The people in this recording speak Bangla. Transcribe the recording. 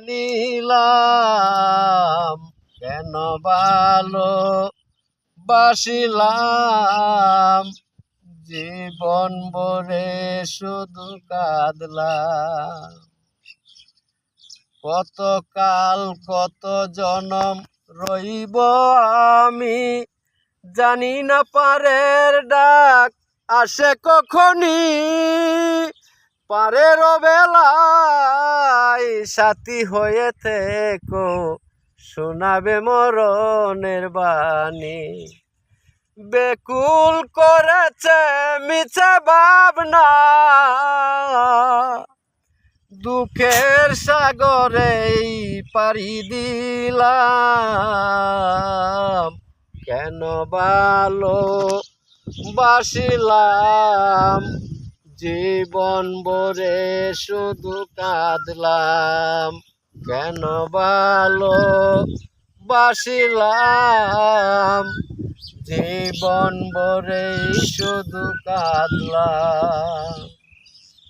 নিলাম কেন ভালো বাসিলাম, জীবন ভরে শুধু কাঁদলাম। কত কাল কত জনম রইব আমি, জানি না পারের ডাক আসে কখনি। পারের বেলায় সাথী হয়ে থেকো, শোনাবে মরণের বাণী। বেকুল করেছে মিছে ভাবনা, দুঃখের সাগরেই পাড়ি দিলাম। কেন ভালো বাসিলাম, জীবন ভরে শুধু কাঁদলাম। কেন ভালো বাসিলাম, জীবন ভরে শুধু কাঁদলাম।